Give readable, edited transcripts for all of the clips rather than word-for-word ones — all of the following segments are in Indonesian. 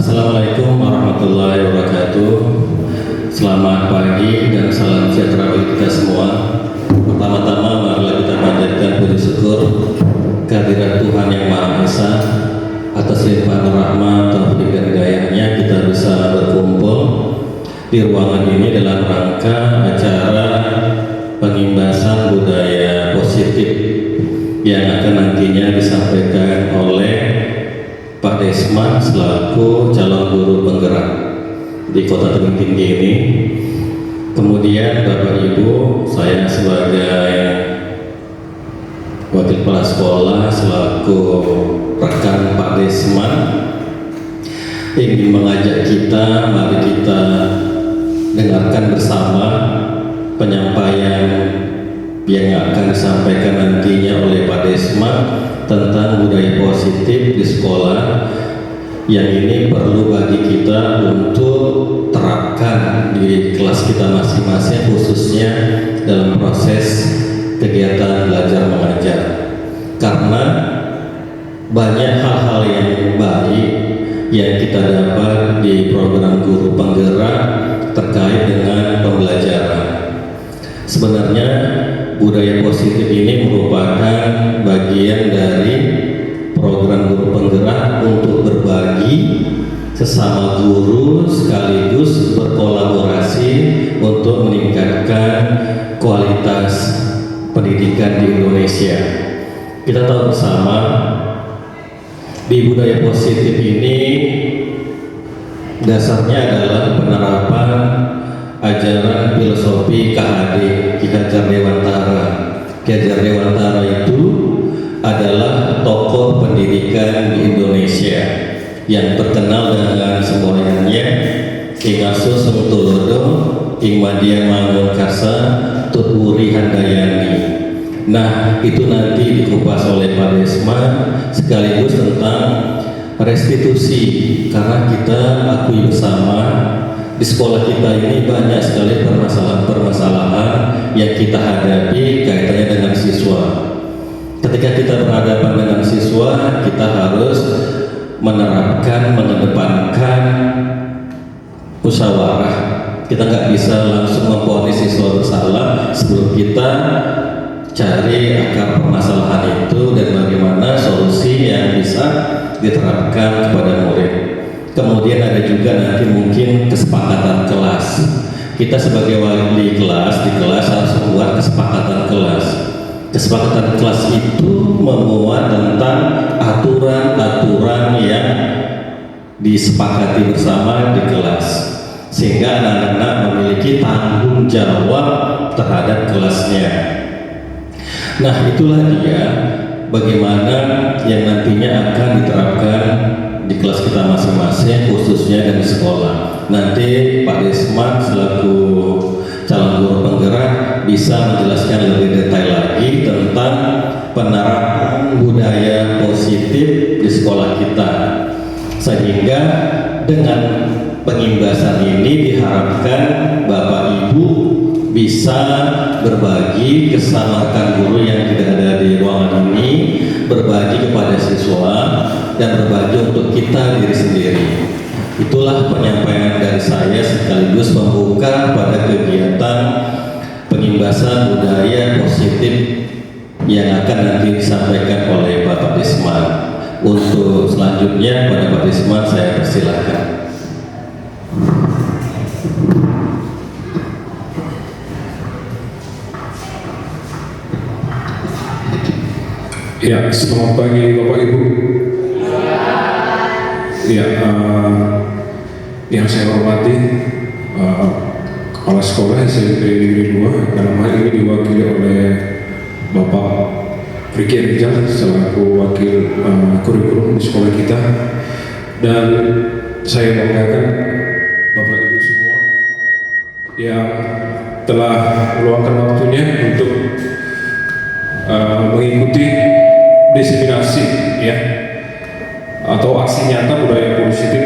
Assalamualaikum warahmatullahi wabarakatuh. Selamat pagi dan salam sejahtera bagi kita semua. Pertama-tama marilah kita panjatkan puji syukur kehadirat Tuhan Yang Maha Esa atas limpahan rahmat taufik dan hidayahnya kita bisa berkumpul di ruangan ini dalam rangka acara pengimbasan budaya positif yang akan nantinya disampaikan oleh Pak Desman selaku calon guru penggerak di Kota Tebing Tinggi ini. Kemudian Bapak Ibu, saya sebagai wakil kepala sekolah selaku rekan Pak Desman ingin mengajak kita, mari kita dengarkan bersama penyampaian yang akan disampaikan nantinya oleh Pak Desman tentang budaya positif di sekolah yang ini perlu bagi kita untuk terapkan di kelas kita masing-masing, khususnya dalam proses kegiatan belajar mengajar, karena banyak hal-hal yang baik yang kita dapat di program guru penggerak terkait dengan pembelajaran. Sebenarnya budaya positif ini merupakan bagian dari program guru penggerak untuk berbagi sesama guru sekaligus berkolaborasi untuk meningkatkan kualitas pendidikan di Indonesia. Kita tahu bersama di budaya positif ini dasarnya adalah penerapan ajaran filosofi KHD, Ki Hajar Dewantara. Ki Hajar Dewantara itu adalah tokoh pendidikan di Indonesia yang terkenal dengan semboyannya Ing Asus Sungtulodo, Ing Madiang Mangunkarsa, Tutwuri Handayani. Nah, itu nanti dikupas oleh Pak Desman sekaligus tentang restitusi, karena kita akui bersama di sekolah kita ini banyak sekali permasalahan yang kita hadapi kaitannya dengan siswa. Ketika kita berhadapan dengan siswa, kita harus menerapkan, mengedepankan musyawarah. Kita nggak bisa langsung memvonis siswa bersalah sebelum kita cari akar permasalahan itu dan bagaimana solusi yang bisa diterapkan kepada murid. Kemudian ada juga nanti mungkin kesepakatan kelas. Kita sebagai wali kelas di kelas harus membuat kesepakatan kelas. Kesepakatan kelas itu memuat tentang aturan-aturan yang disepakati bersama di kelas, sehingga anak-anak memiliki tanggung jawab terhadap kelasnya. Nah, itulah dia bagaimana yang nantinya akan diterapkan di kelas kita masing-masing, khususnya dan di sekolah. Nanti Pak Desman selaku calon guru penggerak bisa menjelaskan lebih detail lagi tentang penerapan budaya positif di sekolah kita, sehingga dengan pengimbasan ini diharapkan Bapak Ibu bisa berbagi bersama rekan guru yang tidak ada di ruangan ini, berbagi kepada siswa dan berbagi untuk kita diri sendiri. Itulah penyampaian dari saya sekaligus membuka pada kegiatan pengimbasan budaya positif yang akan nanti disampaikan oleh Bapak Desman. Untuk selanjutnya pada Pak Desman saya persilahkan. Ya, selamat pagi Bapak Ibu. Ya, yang saya hormati Kepala Sekolah SMP Negeri 2, dalam hal ini diwakili oleh Bapak Riki Rijal selaku wakil kurikulum di sekolah kita, dan saya banggakan Bapak Ibu semua yang telah meluangkan waktunya untuk mengikuti diseminasi ya atau aksi nyata budaya positif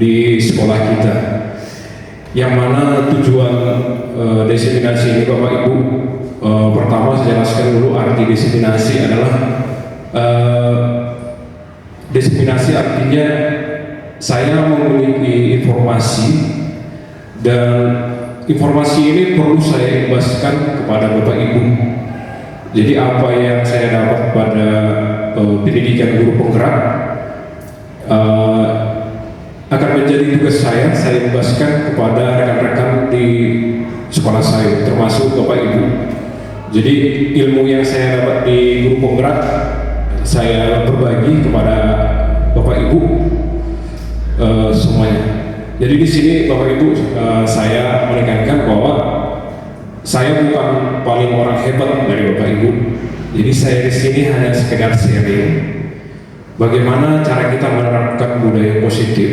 di sekolah kita, yang mana tujuan diseminasi ini Bapak Ibu pertama saya jelaskan dulu arti diseminasi adalah diseminasi artinya saya memiliki informasi dan informasi ini perlu saya ibaskan kepada Bapak Ibu. Jadi apa yang saya dapat pada pendidikan guru penggerak akan menjadi tugas saya ibaskan kepada rekan-rekan di sekolah saya, termasuk Bapak Ibu. Jadi ilmu yang saya dapat di guru penggerak saya berbagi kepada Bapak Ibu semuanya. Jadi di sini Bapak Ibu saya menekankan bahwa saya bukan paling orang hebat dari Bapak Ibu. Jadi saya di sini hanya sekedar sharing bagaimana cara kita menerapkan budaya positif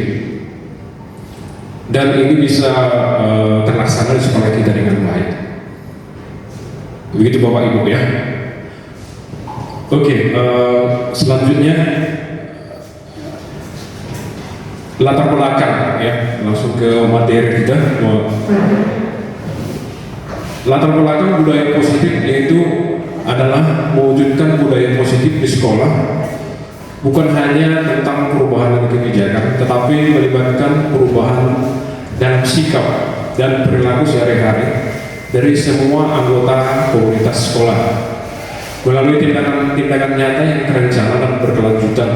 dan ini bisa terlaksana di sekolah kita dengan baik. Begitu Bapak Ibu ya. Oke, selanjutnya latar belakang ya, langsung ke materi kita. Latar belakang budaya positif yaitu adalah mewujudkan budaya positif di sekolah bukan hanya tentang perubahan dan kebijakan, tetapi melibatkan perubahan dalam sikap dan perilaku sehari-hari dari semua anggota komunitas sekolah melalui tindakan nyata yang terencana dan berkelanjutan.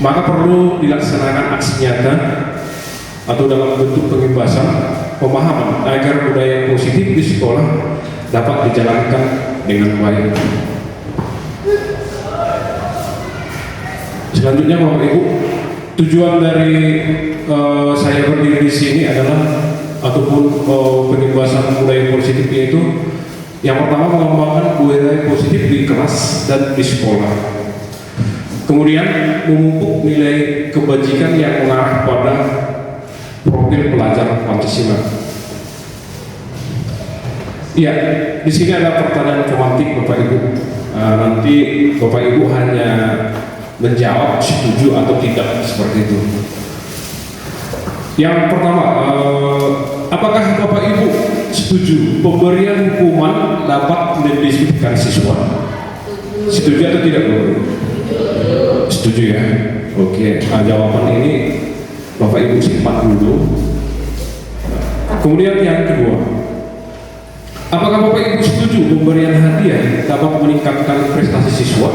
Maka perlu dilaksanakan aksi nyata atau dalam bentuk pengibasan pemahaman agar budaya positif di sekolah dapat dijalankan dengan baik. Selanjutnya Bapak Ibu, tujuan dari saya berdiri di sini adalah ataupun pengibasan budaya positif yaitu yang pertama mengembangkan budaya positif di kelas dan di sekolah. Kemudian memupuk nilai kebajikan yang mengarah pada profil pelajar Pancasila. Iya, di sini ada pertanyaan romantik Bapak Ibu. Nanti Bapak Ibu hanya menjawab setuju atau tidak seperti itu. Yang pertama, apakah Bapak Ibu setuju pemberian hukuman dapat mendisiplinkan siswa? Setuju atau tidak Bapak Ibu? Setuju ya. Oke, jawaban ini Bapak Ibu simpan dulu. Kemudian yang kedua, apakah Bapak Ibu setuju pemberian hadiah dapat meningkatkan prestasi siswa?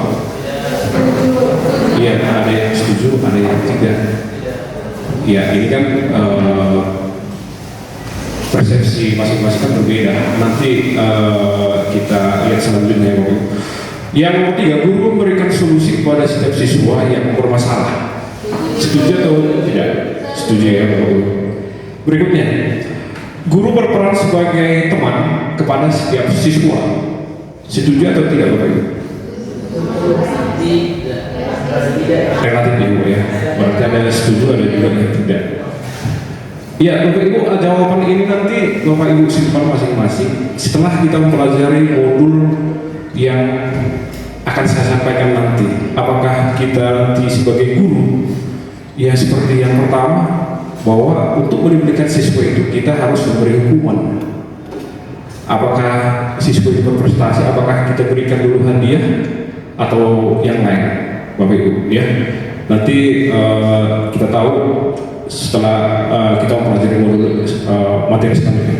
Iya, ada yang setuju, ada yang tidak. Ya, ini kan persepsi masing-masing kan berbeda. Nanti kita lihat selanjutnya Bapak Ibu. Yang ketiga, guru memberikan solusi kepada setiap siswa yang bermasalah. Setuju atau tidak? Setuju ya Bapak Ibu. Berikutnya, guru berperan sebagai teman kepada setiap siswa. Setuju atau tidak Bapak Ibu? Relatif Ibu ya. Berarti ada yang setuju, ada juga yang tidak. Ya Bapak Ibu, jawaban ini nanti Bapak Ibu simpan masing-masing setelah kita mempelajari modul yang akan saya sampaikan nanti. Apakah kita nanti sebagai guru ya seperti yang pertama, bahwa untuk mendidik siswa itu kita harus memberi hukuman. Apakah siswa itu berprestasi, apakah kita berikan dulu hadiah atau yang lain Bapak Ibu ya. Nanti kita tahu setelah kita mempelajari modul materi selanjutnya.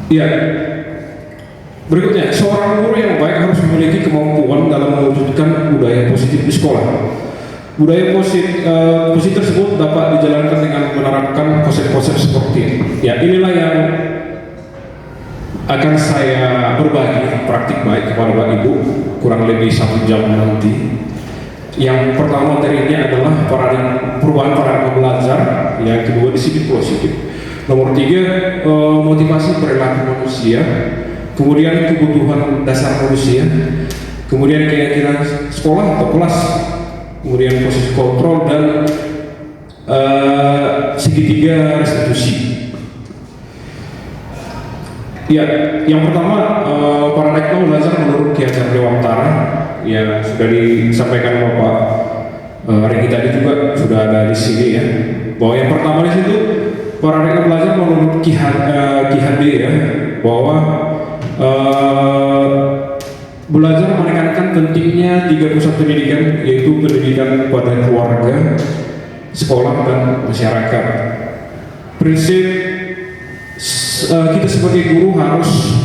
Iya. Berikutnya, seorang guru yang baik harus memiliki kemampuan dalam mewujudkan budaya positif di sekolah. Budaya positif tersebut dapat dijalankan dengan menerapkan konsep-konsep seperti ini. Ya, inilah yang akan saya berbagi praktik baik kepada Bapak Ibu kurang lebih 1 jam nanti. Yang pertama materinya adalah perubahan paradigma belajar, yang kedua disiplin positif, nomor 3 motivasi perilaku manusia, kemudian kebutuhan dasar manusia, kemudian keyakinan sekolah atau kelas, kemudian proses kontrol dan segitiga restitusi. Ya, yang pertama paradigma belajar menurut Ki Hajar Dewantara yang sudah disampaikan Bapak Regi tadi juga sudah ada di sini ya. Bahwa yang pertama di situ paradigma belajar menurut Ki Hadi ya, bahwa belajar menekankan pentingnya 3 pusat pendidikan, yaitu pendidikan pada keluarga, sekolah, dan masyarakat. Prinsip kita sebagai guru harus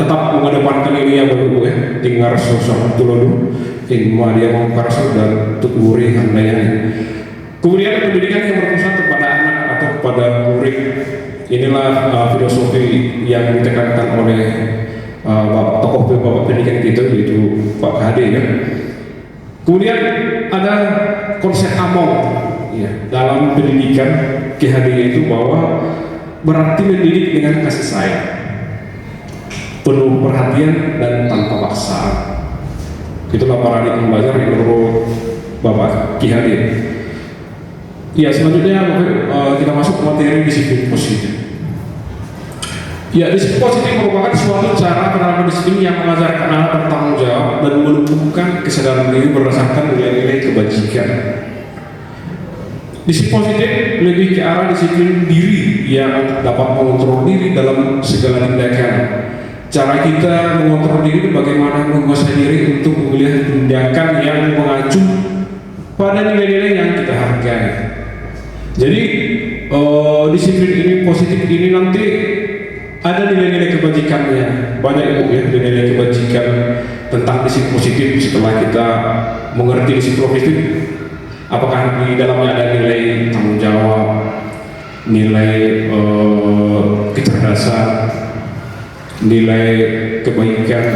tetap mengedepankan ini ya Bapak Ibu ya, dengar sosok tuladu, ilmu dia mengkarso dan tuturi handayani. Kemudian pendidikan yang berpusat kepada anak atau kepada murid, inilah filosofi yang ditekankan oleh tokoh Bapak pendidikan kita, yaitu Pak Kade ya. Kemudian ada konsep among ya, dalam pendidikan KHD itu bahwa berarti mendidik dengan kasih sayang, penuh perhatian dan tanpa paksaan. Itulah paradigma belajar yang menurut Bapak KHD. Ya, selanjutnya kita masuk materi disiplin positif. Ya, disiplin positif merupakan suatu cara penerapan disiplin yang mengajarkan anak bertanggung jawab dan menumbuhkan kesadaran diri berdasarkan nilai-nilai kebajikan. Disiplin positif lebih ke arah disiplin diri yang dapat mengontrol diri dalam segala tindakan. Cara kita mengontrol diri bagaimana menguasai diri untuk memilih tindakan yang mengacu pada nilai-nilai yang kita hargai. Jadi disiplin ini positif ini nanti ada nilai-nilai kebajikannya, banyak ya nilai-nilai kebajikan tentang disiplin positif. Setelah kita mengerti disiplin positif, apakah di dalamnya ada nilai tanggung jawab, nilai kecerdasan, nilai kebaikan,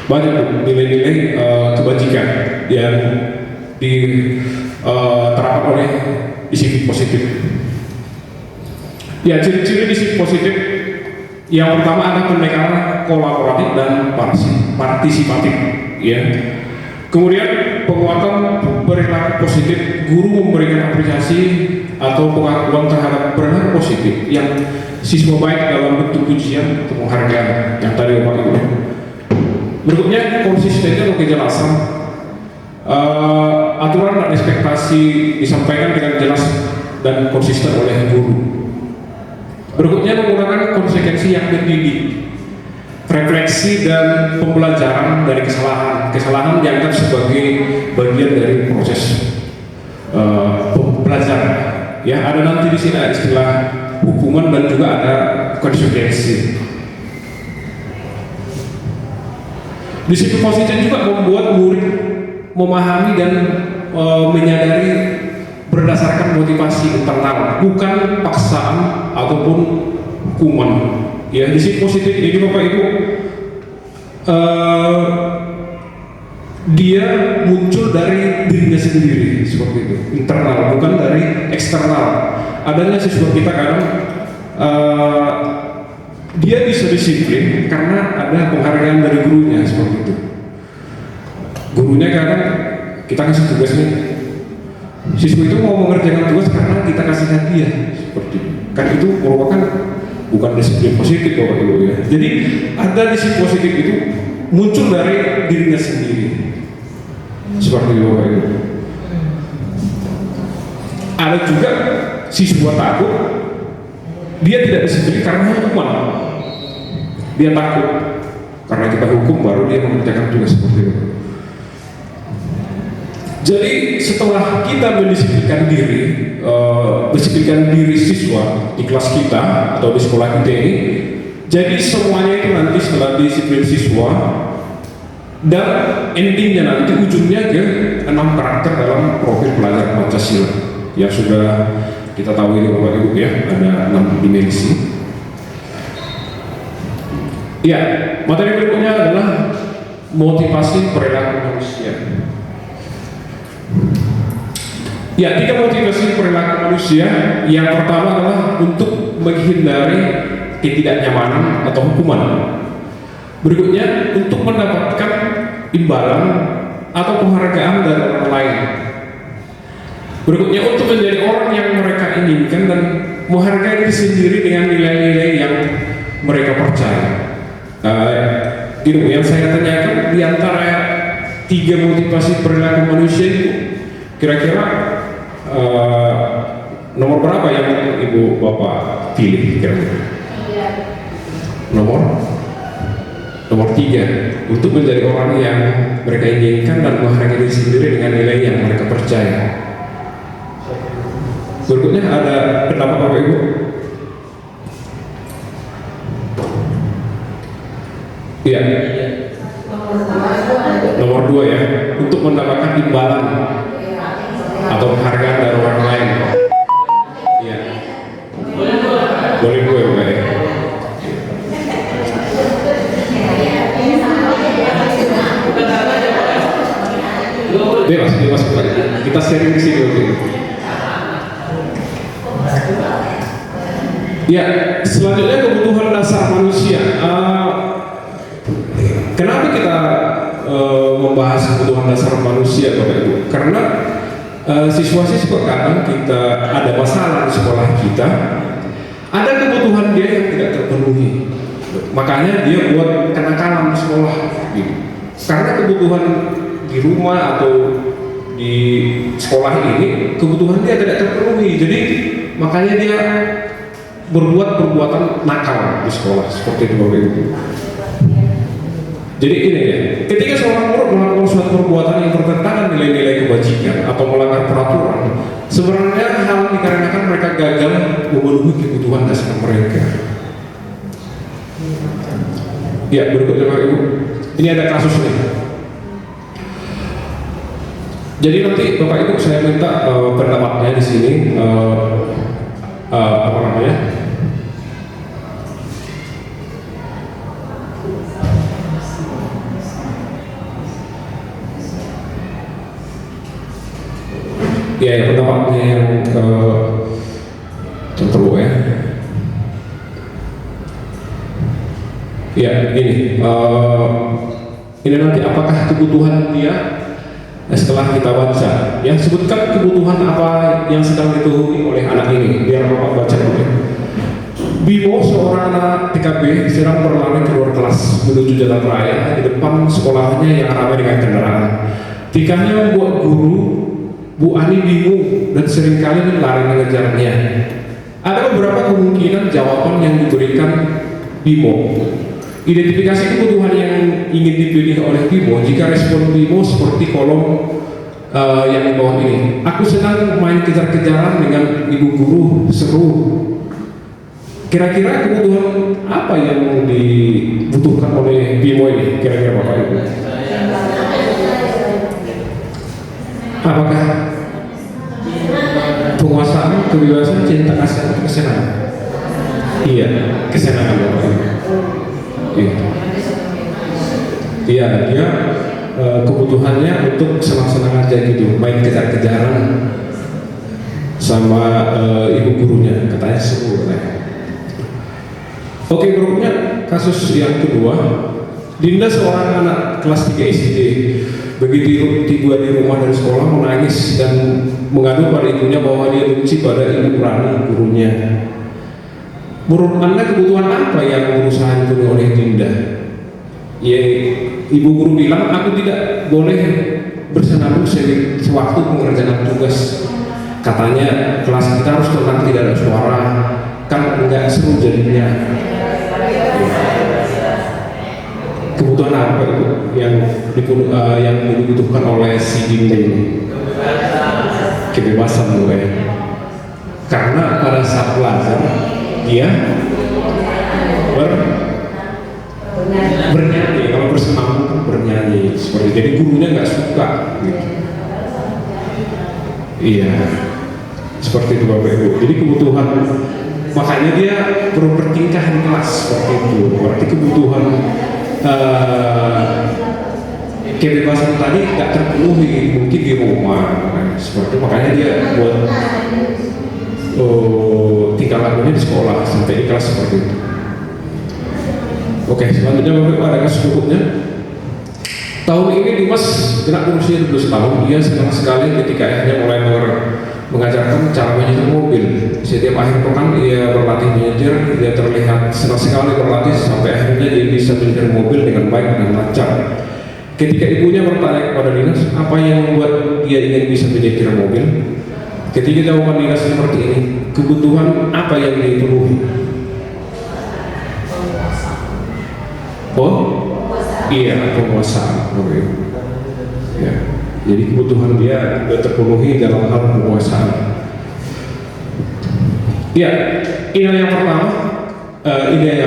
banyak nilai-nilai kebajikan yang diterapkan oleh disiplin positif. Ya, ciri-ciri disiplin positif yang pertama ada pendekatan kolaboratif dan partisipatif ya. Kemudian penguatan perilaku positif, guru memberikan apresiasi atau pengakuan terhadap perilaku positif yang siswa baik dalam bentuk pujian atau penghargaan yang tadi Bapak Ibu. Berikutnya konsistensi atau kejelasan, aturan dan ekspektasi disampaikan dengan jelas dan konsisten oleh guru. Berikutnya menggunakan konsekuensi yang mendidik, refleksi dan pembelajaran dari kesalahan dianggap sebagai bagian dari proses pembelajaran. Ya, ada nanti di sini ada istilah hukuman dan juga ada konsekuensi. Disiplin positif juga membuat murid memahami dan menyadari berdasarkan motivasi internal, bukan paksaan ataupun hukuman. Ya, disiplin positif ini Bapak Ibu dia muncul dari dirinya sendiri seperti itu, internal, bukan dari eksternal. Adanya siswa kita kadang dia bisa disiplin karena ada penghargaan dari gurunya seperti itu. Gurunya kadang kita kasih tugasnya, siswa itu mau mengerjakan tugas karena kita kasih hadiah seperti itu. Kan itu merupakan bukan disiplin positif Bapak Ibu ya. Jadi ada disiplin positif itu muncul dari dirinya sendiri seperti itu Bapak Ibu. Ada juga siswa takut, dia tidak disiplin karena hukuman. Dia takut karena kita hukum baru dia mengerjakan tugas seperti itu. Jadi setelah kita mendisiplinkan diri siswa di kelas kita atau di sekolah kita ini, jadi semuanya itu nanti setelah disiplin siswa dan endingnya nanti ujungnya ke 6 karakter dalam profil pelajar Pancasila yang sudah kita tahu ini Bapak Ibu ya, ada 6 dimensi. Ya, materi berikutnya adalah motivasi perilaku manusia. Ya, 3 motivasi perilaku manusia. Yang pertama adalah untuk menghindari ketidaknyamanan atau hukuman. Berikutnya untuk mendapatkan imbalan atau penghargaan dari orang lain. Berikutnya untuk menjadi orang yang mereka inginkan dan menghargai diri sendiri dengan nilai-nilai yang mereka percaya. Yang saya tanyakan di antara 3 motivasi perilaku manusia itu kira-kira nomor berapa yang Ibu Bapak pilih kira-kira? Nomor 3, untuk menjadi orang yang mereka inginkan dan menghargai diri sendiri dengan nilai yang mereka percaya. Berikutnya ada pendapat Bapak Ibu. Iya. Nomor 2 ya, untuk mendapatkan imbalan atau penghargaan dari orang lain. Iya. Boleh gue Bapak ya. Bebas kita sharing di sini. Ya, selanjutnya kebutuhan dasar manusia. Kenapa kita membahas kebutuhan dasar manusia, Bapak Ibu? Karena siswa-siswa kadang kita ada masalah di sekolah kita, ada kebutuhan dia yang tidak terpenuhi, makanya dia buat kenakalan di sekolah, gitu. Karena kebutuhan di rumah atau di sekolah ini kebutuhan dia tidak terpenuhi, jadi makanya dia berbuat perbuatan nakal di sekolah seperti itu, Bapak Ibu. Jadi ini ya, ketika seorang murid melakukan suatu perbuatan yang bertentangan nilai-nilai kebajikan atau melanggar peraturan, sebenarnya hal dikarenakan mereka gagal memenuhi kebutuhan dasar mereka. Ya, berikutnya Bapak Ibu, ini ada kasusnya. Jadi nanti Bapak Ibu saya minta pendapatnya di sini, apa namanya? Ya, pendapatnya yang contoh ya. Ya, ini nanti apakah kebutuhan dia setelah kita baca, ya sebutkan kebutuhan apa yang sedang dipenuhi oleh anak ini, biar Bapak baca dulu. Bimo, seorang anak TKB, sedang berlari keluar kelas menuju jalan raya di depan sekolahnya yang ramai dengan kendaraan. Tikahnya membuat guru Bu Ani bingung dan seringkali lari mengejarnya. Ada beberapa kemungkinan jawaban yang diberikan Bimo. Identifikasi kebutuhan yang ingin dipilih oleh Bimo. Jika respon Bimo seperti kolom yang di bawah ini. Aku senang main kejar-kejaran dengan ibu guru, seru. Kira-kira kebutuhan apa yang dibutuhkan oleh Bimo ini? Kira-kira Bapak Ibu? Apakah penguasaan, kebebasan, cinta kasih, atau kesenangan? Iya, kesenangan Bapak Ibu. Iya, dia kebutuhannya untuk senang-senang aja gitu, main kejar-kejaran sama ibu gurunya, katanya seru katanya. Oke, berikutnya kasus yang kedua. Dinda, seorang anak kelas 3 SD, begitu tiba di rumah dari sekolah menangis dan mengadu pada ibunya bahwa dia benci pada ibu Rani, gurunya. Menurut Anda kebutuhan apa yang berusaha dipenuhi oleh Dinda? Ya, ibu guru bilang aku tidak boleh bersenandung sewaktu pengerjaan tugas. Katanya kelas kita harus tenang, tidak ada suara, kan enggak seru jadinya. Kebutuhan apa itu yang dibutuhkan oleh si Dinda ini? Kebebasan gue. Karena pada saat belajar dia bernyanyi, kalau bersenam bernyanyi seperti, jadi gurunya nggak suka gitu. Iya, seperti itu Bapak Ibu. Jadi kebutuhan, makanya dia perlu bertingkah di kelas seperti itu. Berarti kebutuhan kebebasan tadi tidak terpenuhi mungkin di rumah, seperti makanya dia buat tingkah lakunya di sekolah sampai di kelas seperti itu. Oke, selanjutnya Bapak Ibu ada kasus berikutnya. Tahun ini Dimas genap berusia 12 tahun. Dia senang sekali ketika ayahnya mulai mengajarkan cara menyetir mobil. Setiap akhir pekan dia berlatih menyetir. Dia terlihat senang sekali berlatih sampai akhirnya dia bisa menyetir mobil dengan baik dan lancar. Ketika ibunya bertanya kepada Dimas apa yang membuat dia ingin bisa menyetir mobil, ketika jawaban Dimas seperti ini, kebutuhan apa yang dipenuhi? Oh, iya, penguasaan. Oke. Ya. Jadi kebutuhan dia sudah terpenuhi dalam hal penguasaan. Ya, ini yang pertama. Ini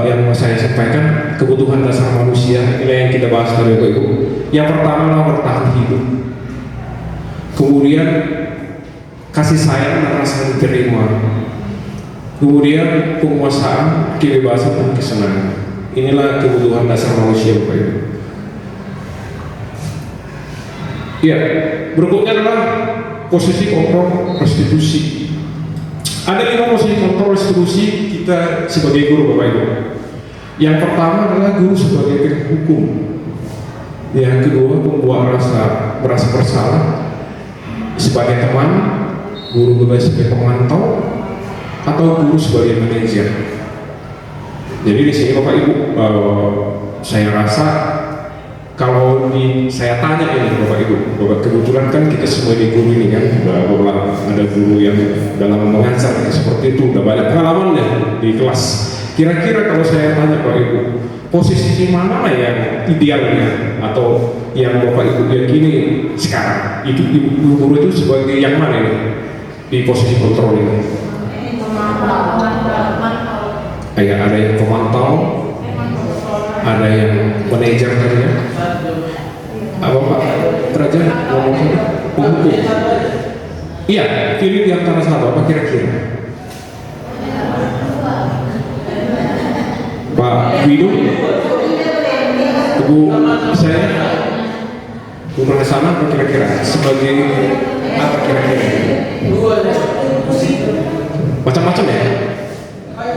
yang saya sampaikan, kebutuhan dasar manusia. Ini yang kita bahas tadi, Bapak Ibu. Yang pertama adalah bertahan hidup. Kemudian kasih sayang dan rasa diterima. Kemudian penguasaan, kebebasan dan kesenangan. Inilah kebutuhan dasar manusia, Bapak Ibu. Ya, berikutnya adalah posisi kontrol restitusi. Ada 5 posisi kontrol restitusi kita sebagai guru, Bapak Ibu. Yang pertama adalah guru sebagai penghukum. Yang kedua, pembuat merasa bersalah sebagai teman, guru sebagai pemantau, atau guru sebagai manajer. Jadi di sini Bapak Ibu, saya rasa kalau saya tanya ini Bapak Ibu, kebetulan kan kita semua di guru ini kan, ada guru yang dalam mengajar seperti itu, udah banyak pengalamannya di kelas. Kira-kira kalau saya tanya Bapak Ibu, posisi di mana yang idealnya atau yang Bapak Ibu yakini sekarang, itu guru itu sebagai yang mana ini di posisi kontrol ini? Ada yang pemantau, ada yang manajer tadi ya. Apa Pak Raja ngomong penghukum? Iya, pilih di antara satu. Apa kira-kira? Pak Widu, Ibu saya, Ibu sana apa kira-kira? Sebagai apa kira-kira? Macam-macam ya?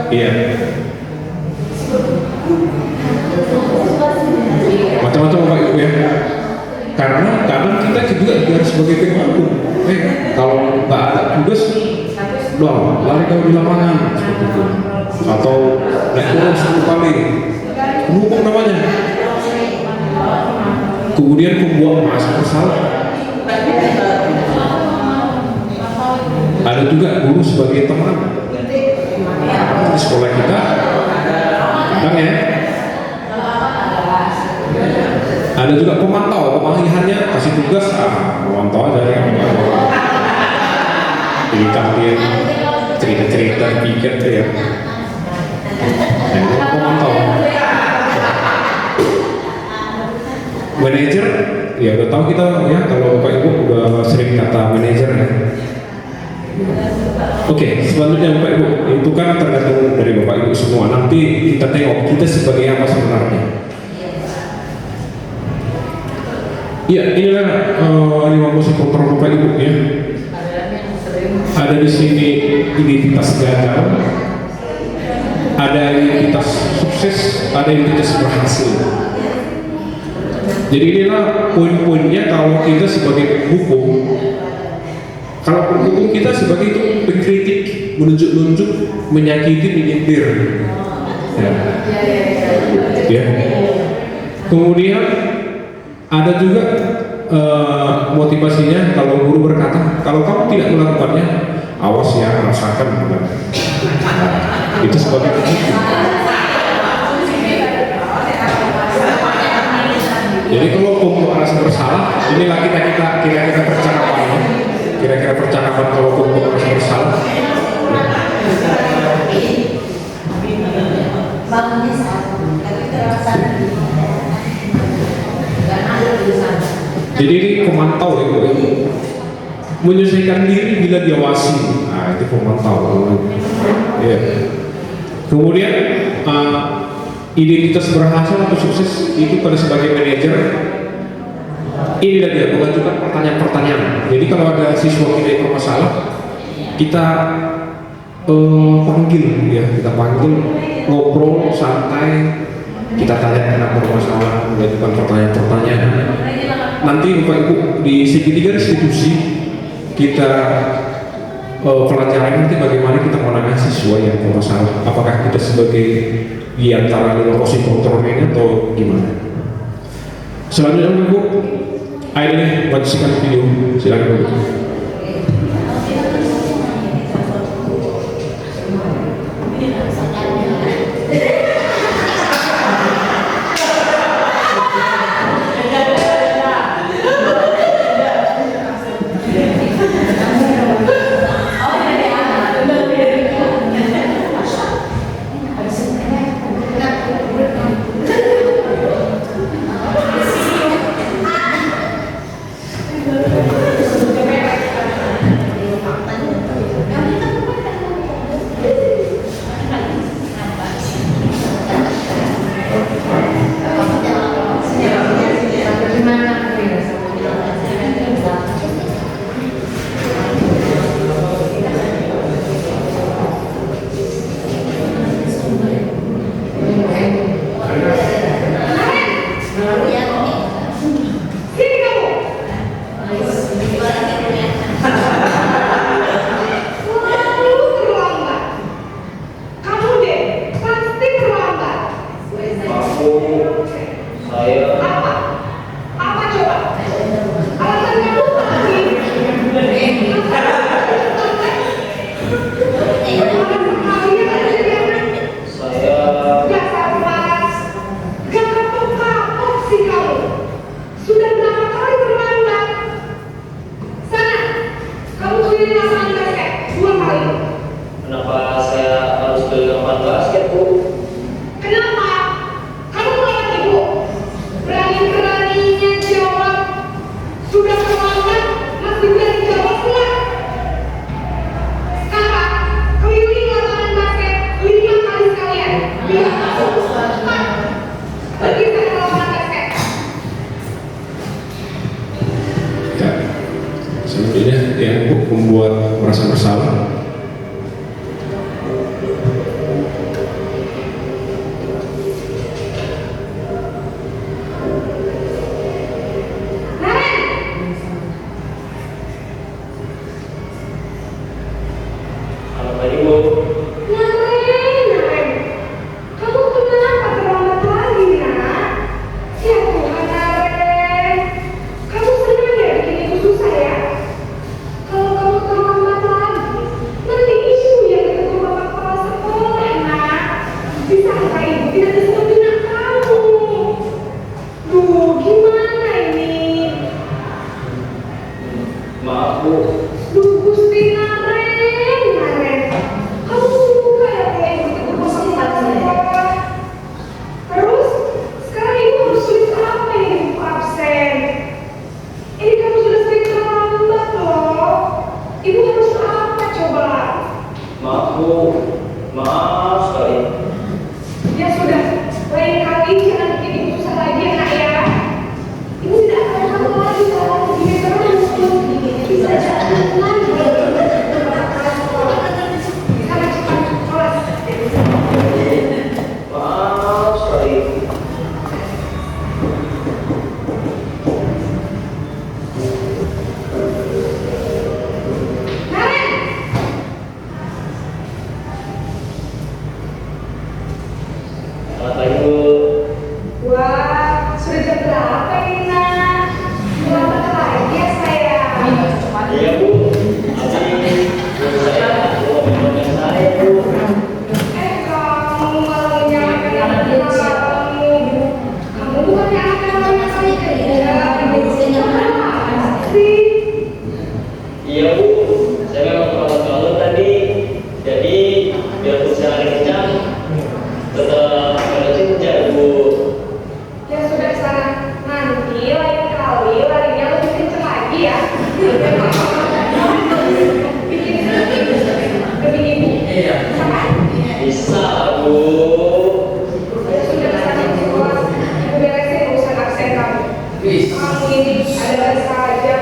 Iya. Macam-macam Bapak Ibu ya. Karena kadang kita juga harus sebagai penghukum. Kalau nggak ada tugas, doang lari kau di lapangan seperti itu. Atau naik turun 10 kali. Penghukum namanya. Kemudian pembuat merasa bersalah. Ada juga guru sebagai teman. Di sekolah kita, kan ya? Ada juga pemantau, pemanggilannya kasih tugas, pemantau aja ya. Jadi kalian cerita-cerita pikir tuh ya. Nah, itu pemantau. Manajer, ya udah tahu kita ya kalau Bapak Ibu udah sering kata manajer ya. Oke, selanjutnya Bapak Ibu, itu kan tergantung dari Bapak Ibu semua. Nanti kita tengok kita sebagai apa sebenarnya. Ya, inilah 5 posisi kontrol Bapak Ibu ya. Ada di sini identitas gagal, ada identitas sukses, ada identitas berhasil. Jadi inilah poin-poinnya kalau kita sebagai penghukum. Kalau penghukum kita sebagai itu pengkritik, menunjuk-nunjuk, menyakiti, menyindir. Ya. Kemudian ada juga motivasinya kalau guru berkata, kalau kamu tidak melakukannya, awas ya, rasakan. Itu sebagai penghukum. Jadi kalau pembuat merasa bersalah, inilah kira-kira percakapan. Kira-kira percakapan kalau pembuat merasa bersalah. Jadi ini pemantau ya, menyesuaikan diri bila diawasi. Nah itu pemantau. Ya. Kemudian identitas berhasil atau sukses itu pada sebagai manajer. Ini dia mengajukan pertanyaan-pertanyaan. Jadi kalau ada siswa kita yang bermasalah, kita panggil ya, kita panggil ngobrol santai, kita tanya kenapa bermasalah, mengajukan pertanyaan-pertanyaan. Nanti Bapak Ibu di segitiga restitusi kita pelajari nanti bagaimana kita menangani siswa yang bermasalah. Apakah kita sebagai di antara 5 posisi kontrol ini atau gimana? Selanjutnya Bu, ayo nih bagikan video, silakan Bu. tidak bisa membina kamu. Duh, gimana ini? Maaf Bu. Duh, Gusti Naren. Kamu suka ya kayak gitu sama saya. Terus sekarang ibu harus tulis apa ini buku absen? Ini kamu sudah sering terlambat loh. Ibu harus apa coba? Maaf Bu. Maaf sekali. Ya sudah, lain kali jangan bikin ibu susah lagi ya nak ya. Ibu tidak akan kamu lagi salah begini terus. Bisa jalan lagi. Sana cepat kelas. Maaf sekali. Naren! Selamat pagi Bu. Wah, sudah jam berapa ini nak? Berapa lagi ya sayang? Iya Bu. Tadi guru saya mau menolongin saya Bu. Kamu malah menyalahkan anak kamu. Kamu bukannya anak yang kali kerja. Apa sih? Iya Bu. Saya memang terlalu malu tadi. Jadi biarpun saya lari kencang, tetap ada kerja Bu. Ya sudah sana. Nanti lain kali larinya lebih kenceng lagi ya. Bikin lebih ibu. Bisa kan? Bisa Bu. Ya sudah sana keluar. Ibu beresin urusan absen kamu. Kamu ini ada saja.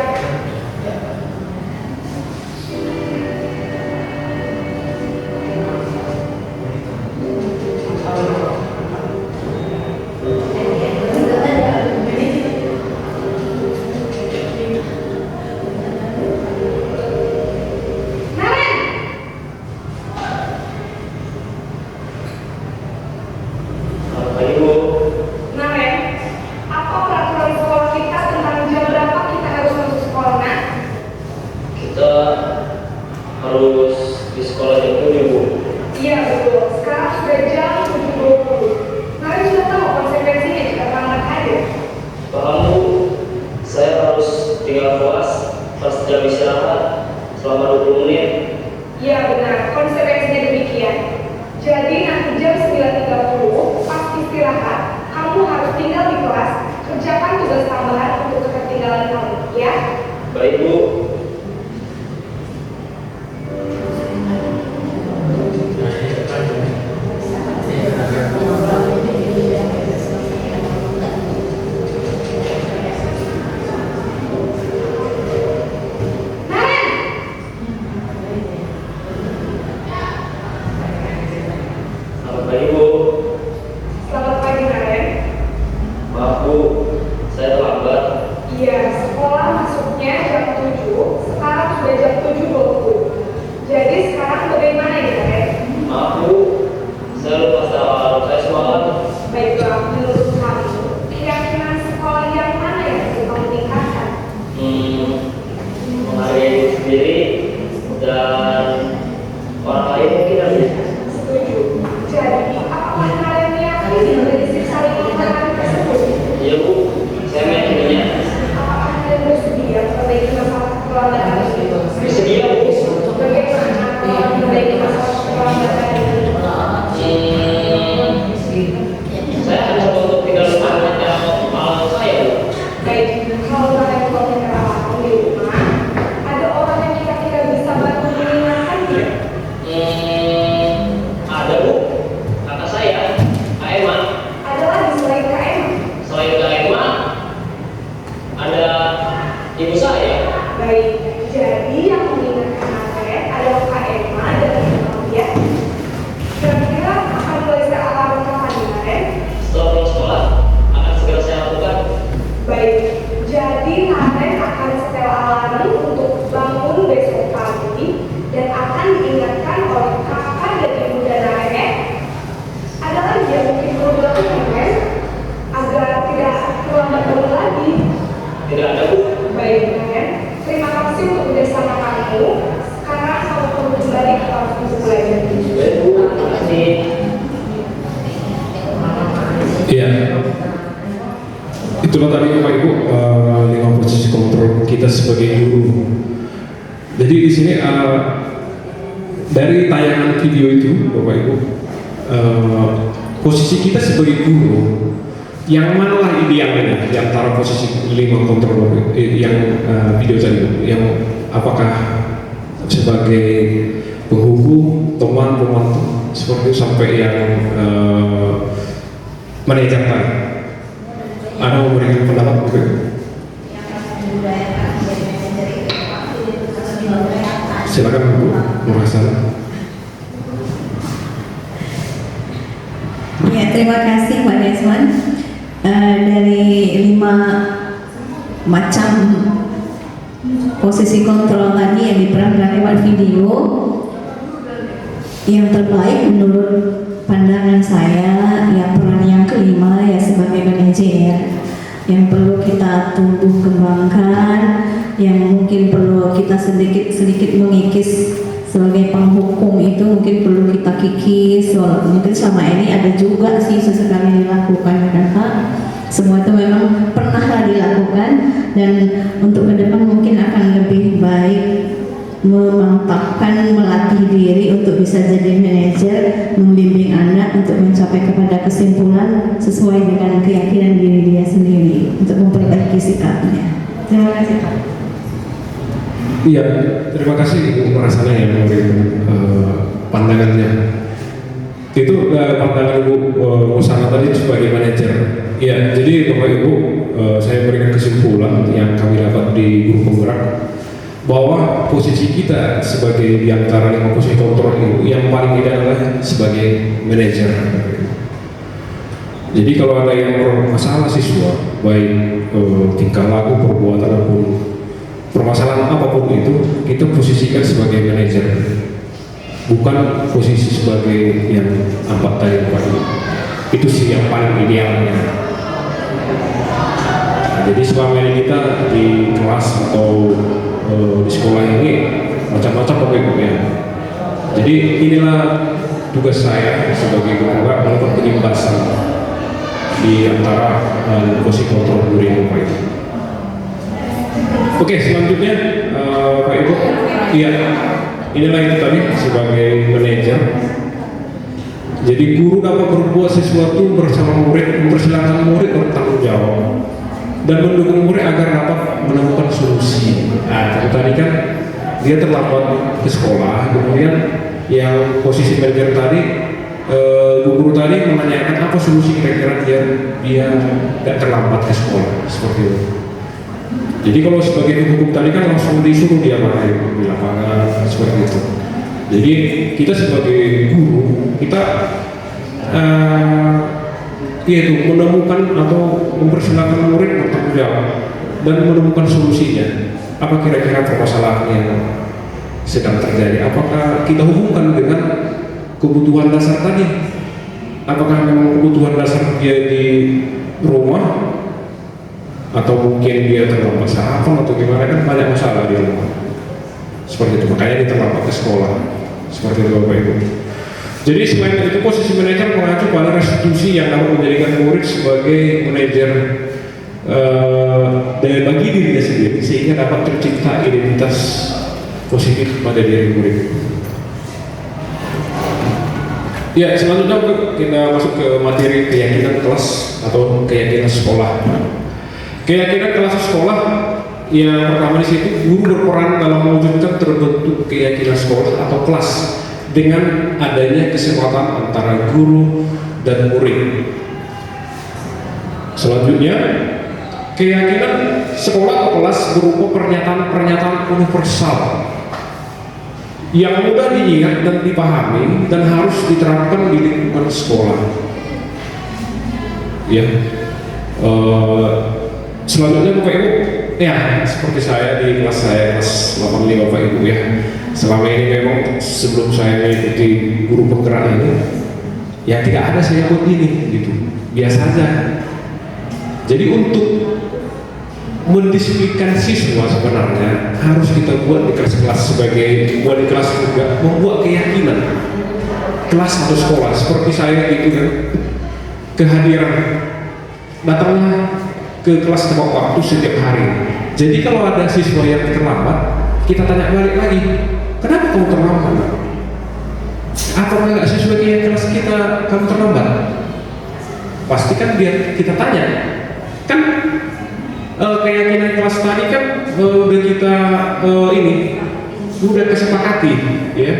Itulah tadi Bapak Ibu 5 posisi kontrol kita sebagai guru. Jadi di sini dari tayangan video itu Bapak Ibu, posisi kita sebagai guru yang manalah idealnya di antara posisi 5 kontrol yang video tadi, yang apakah sebagai penghubung, teman, pemantau seperti itu, sampai yang manajer tadi. Ada memberikan pendapat juga? Silakan Bu merasa. Ya, terima kasih Pak Desman. Dari 5 macam posisi kontrol tadi yang diperankan lewat video, yang terbaik menurut pandangan saya yang peran yang kelima ya sebagai manajer, yang perlu kita tumbuh kembangkan, yang mungkin perlu kita sedikit mengikis sebagai penghukum itu, mungkin perlu kita kikis. Mungkin selama ini ada juga sih sesekali dilakukan kan Pak. Semua itu memang pernahlah dilakukan, dan untuk ke depan mungkin akan lebih baik memantapkan, melatih diri untuk bisa jadi manajer, membimbing anak untuk mencapai kepada kesimpulan sesuai dengan keyakinan diri dia sendiri untuk memperbaiki sikapnya. Terima kasih Pak. Iya, terima kasih Ibu Marasana yang memberikan pandangannya. Itu pandangan Ibu Musana tadi sebagai manajer. Ya, jadi Bapak Ibu, saya berikan kesimpulan yang kami dapat di grup penggerak, bahwa posisi kita sebagai di antara 5 posisi kontrol itu yang paling ideal adalah sebagai manajer. Jadi kalau ada yang bermasalah siswa, baik tingkah laku, perbuatan ataupun permasalahan apapun itu, kita posisikan sebagai manajer, bukan posisi sebagai yang ampat tadi Pak. Itu sih yang paling idealnya. Jadi selama ini kita di kelas atau di sekolah ini macam-macam Bapak Ibu ya. Jadi inilah tugas saya sebagai guru melakukan penyimbasan di antara posisi kontrol guru yang Bapak Ibu. Oke, selanjutnya Pak Ibu, iya, inilah itu tadi sebagai manajer. Jadi guru dapat berbuat sesuatu bersama murid, mempersilahkan murid bertanggung jawab dan mendukung murid agar dapat menemukan solusi. Nah, tadi kan dia terlambat ke sekolah, kemudian yang posisi manajer tadi, guru tadi menanyakan apa solusi kira-kira dia tidak terlambat ke sekolah, seperti itu. Jadi kalau sebagai hukum tadi kan langsung disuruh dia pakai di lapangan seperti itu. Jadi kita sebagai guru kita yaitu menemukan atau mempersilahkan murid bertanggung jawab dan menemukan solusinya. Apa kira-kira permasalahan yang sedang terjadi? Apakah kita hubungkan dengan kebutuhan dasar tadi? Apakah memang kebutuhan dasar dia di rumah, atau mungkin dia terlambat sarapan atau gimana? Kan banyak masalah di rumah. Seperti itu, makanya dia terlambat ke sekolah. Seperti itu Bapak Ibu. Jadi selain itu posisi manajer mengacu pada restitusi yang dapat menjadikan murid sebagai manajer bagi dirinya sendiri, sehingga dapat tercipta identitas positif pada diri murid. Ya, selanjutnya kita masuk ke materi keyakinan kelas atau keyakinan sekolah. Keyakinan kelas sekolah yang pertama di situ, guru berperan dalam mewujudkan terbentuk keyakinan sekolah atau kelas dengan adanya kesempatan antara guru dan murid. Selanjutnya, keyakinan sekolah atau kelas berupa pernyataan-pernyataan universal yang mudah diingat dan dipahami dan harus diterapkan di lingkungan sekolah. Ya, selanjutnya Bapak Ibu, ya seperti saya di kelas saya kelas 85 Bapak Ibu ya. Selama ini memang sebelum saya mengikuti guru penggerak ini, ya tidak ada saya buat ini gitu, biasa aja. Jadi untuk mendisiplinkan siswa sebenarnya harus kita buat di kelas sebagai buat di kelas juga membuat keyakinan kelas atau sekolah seperti saya gitu kan, kehadiran datanglah ke kelas tepat waktu setiap hari. Jadi kalau ada siswa yang terlambat, kita tanya balik lagi, kenapa kamu terlambat? Apakah nggak sesuai dengan kelas kita kamu terlambat? Pasti kan kita tanya. Kan keyakinan kelas tadi kan udah kita udah kesepakati, ya.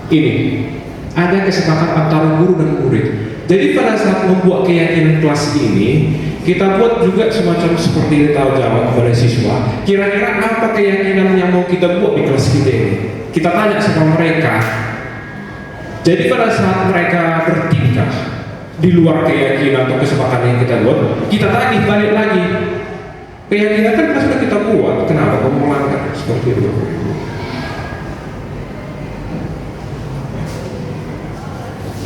Ini ada kesepakatan antara guru dan murid. Jadi pada saat membuat keyakinan kelas ini, kita buat juga semacam seperti tahu jawab kepada siswa. Kira-kira apa keyakinan yang mau kita buat di kelas kita ini? Kita tanya sama mereka. Jadi pada saat mereka bertingkah di luar keyakinan atau kesepakatan yang kita buat, kita tagih balik lagi. Keyakinan kan sudah kita buat, kenapa kamu melanggar seperti itu?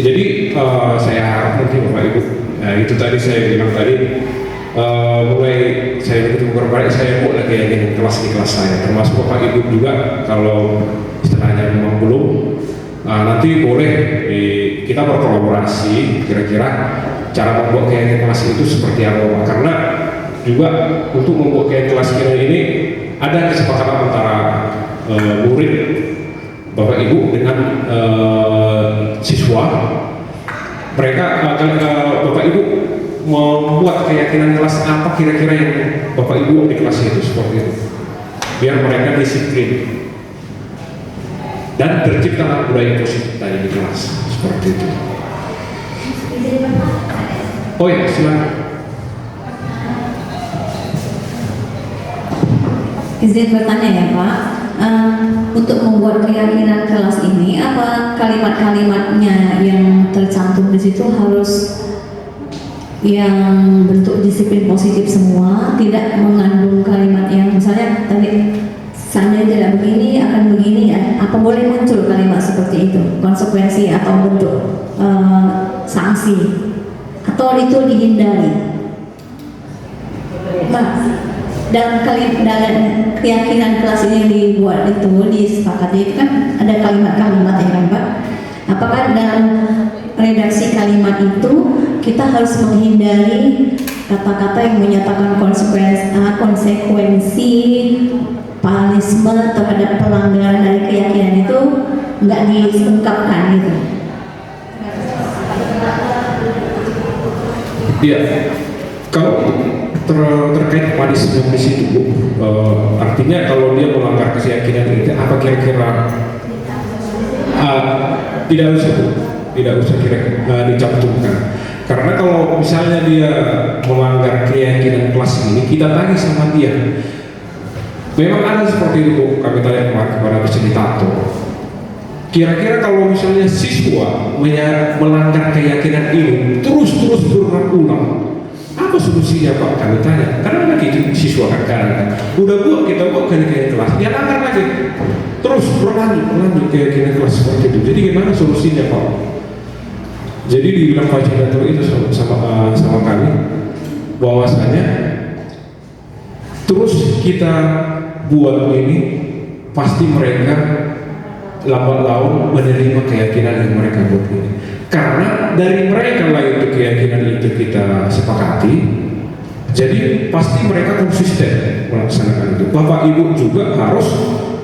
Jadi saya harap nanti Bapak Ibu, itu tadi saya bilang tadi, mulai saya begitu berbalik, saya buat lagi yang kelas di kelas saya, termasuk Bapak Ibu juga kalau istilahnya memang belum, nanti boleh kita berkolaborasi kira-kira cara membuat keyakinan kelas itu seperti apa, karena juga untuk membuat keyakinan kelas kita ini ada kesepakatan antara murid Bapak Ibu dengan siswa. Mereka Bapak Ibu membuat keyakinan kelas apa kira-kira yang Bapak Ibu di kelas itu, seperti itu, biar mereka disiplin dan terciptalah budaya positif tadi di kelas, seperti itu. Oh ya, silakan. Izin bertanya ya Pak, untuk membuat keyakinan kelas ini, apa kalimat-kalimatnya yang tercantum di situ harus yang bentuk disiplin positif semua, tidak mengandung kalimat yang misalnya tadi seandainya tidak begini akan begini, apa boleh muncul kalimat seperti itu, konsekuensi atau bentuk sanksi, atau itu dihindari? Dan keyakinan kelas ini yang dibuat itu disepakati itu kan ada kalimat-kalimat ya kan Pak? Apakah dalam redaksi kalimat itu kita harus menghindari kata-kata yang menyatakan konsekuensi punishment terhadap pelanggaran dari keyakinan itu nggak diungkapkan gitu? Iya, kalau terkait punishment di situ, artinya kalau dia melanggar keyakinan itu apa kira-kira tidak usah kira-kira dicantumkan, karena kalau misalnya dia melanggar keyakinan kelas ini, kita tanya sama dia. Memang ada seperti itu, kami tanya kemarin kepada fasilitator. Kira-kira kalau misalnya siswa melanggar keyakinan ini terus berulang-ulang, apa solusinya Pak? Kami tanya, karena lagi siswa kan udah kita buat keyakinan kelas, dia langgar lagi, terus berlanjut keyakinan kelas seperti itu. Jadi gimana solusinya Pak? Jadi dibilang fasilitator itu sama kami, bahwasanya terus kita buat ini, pasti mereka lambat laun menerima keyakinan yang mereka buat ini. Karena dari mereka lah itu keyakinan itu kita sepakati, jadi pasti mereka konsisten melaksanakan itu. Bapak Ibu juga harus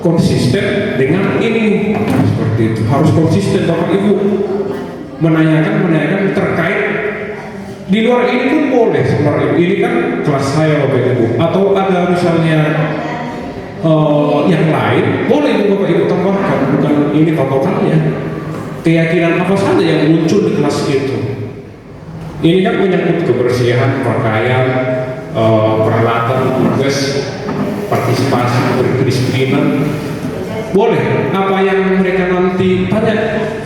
konsisten dengan ini, seperti itu. Harus konsisten Bapak Ibu menanyakan terkait di luar ini pun boleh sebenarnya. Ini kan kelas saya Bapak Ibu, atau ada misalnya yang lain boleh Bapak Ibu tambahkan, bukan ini patokannya. Keyakinan apa saja yang muncul di kelas itu. Ini kan menyangkut kebersihan, pakaian, peralatan, tugas, partisipasi, kedisiplinan. Boleh, apa yang mereka nanti tanya,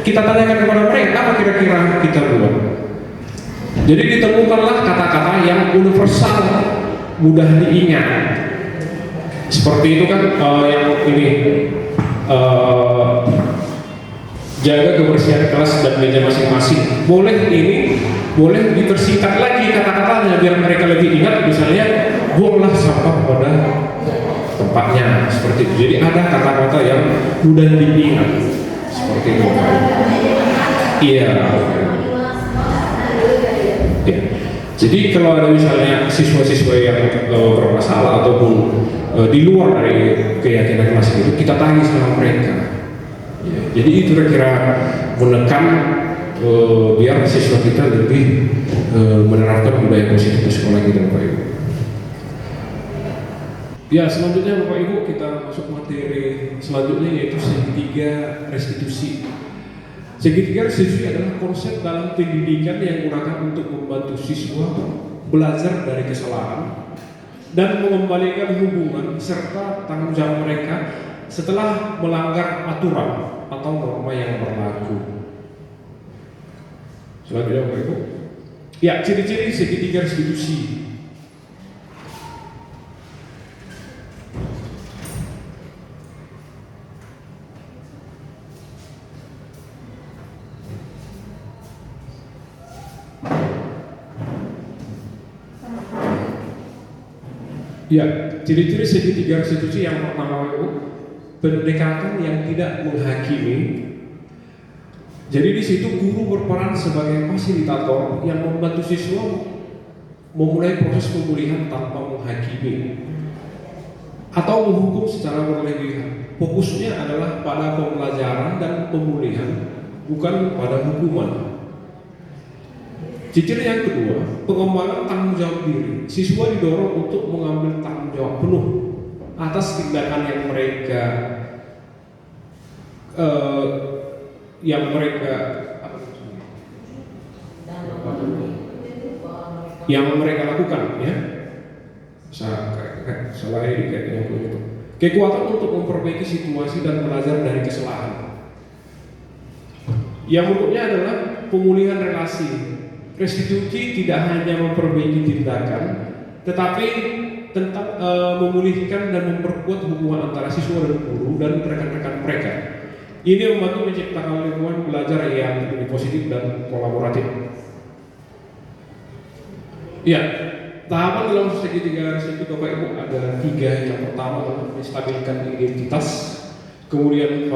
kita tanyakan kepada mereka, apa kira-kira kita buat. Jadi ditemukanlah kata-kata yang universal, mudah diingat. Seperti itu kan yang ini. Jaga kebersihan kelas dan meja masing-masing. Boleh dipersingkat lagi kata-katanya biar mereka lebih ingat. Misalnya, buanglah sampah pada tempatnya, seperti itu. Jadi ada kata-kata yang mudah diingat, seperti itu. Iya. Ya. Jadi kalau ada misalnya siswa-siswa yang bermasalah ataupun di luar dari keyakinan masing itu, kita tanya sama mereka. Ya, jadi itu kira-kira menekan biar siswa kita lebih menerapkan budaya positif di sekolah kita, Bapak Ibu. Ya, selanjutnya Bapak Ibu kita masuk materi selanjutnya, yaitu segitiga restitusi. Segitiga restitusi adalah konsep dalam pendidikan yang digunakan untuk membantu siswa belajar dari kesalahan dan mengembalikan hubungan serta tanggung jawab mereka setelah melanggar aturan atau norma yang berlaku. Selanjutnya Bapak Ibu. Ya, ciri-ciri segitiga restitusi. Ya, ciri-ciri segitiga restitusi yang pertama itu pendekatan yang tidak menghakimi. Jadi di situ guru berperan sebagai fasilitator yang membantu siswa memulai proses pemulihan tanpa menghakimi atau menghukum secara berlebihan. Fokusnya adalah pada pembelajaran dan pemulihan, bukan pada hukuman. Ciri yang kedua, pengembangan tanggung jawab diri. Siswa didorong untuk mengambil tanggung jawab penuh atas tindakan yang mereka lakukan, ya. Salah ini kayaknya itu. Kekuatan untuk memperbaiki situasi dan belajar dari kesalahan. Yang berikutnya adalah pemulihan relasi. Restitusi tidak hanya memperbaiki tindakan, tetapi tentang memulihkan dan memperkuat hubungan antara siswa dan guru dan rekan-rekan mereka. Ini membantu menciptakan lingkungan belajar yang lebih positif dan kolaboratif. Ya, tahapan dalam segitiga restitusi Bapak Ibu ada 3. Yang pertama adalah menstabilkan identitas, kemudian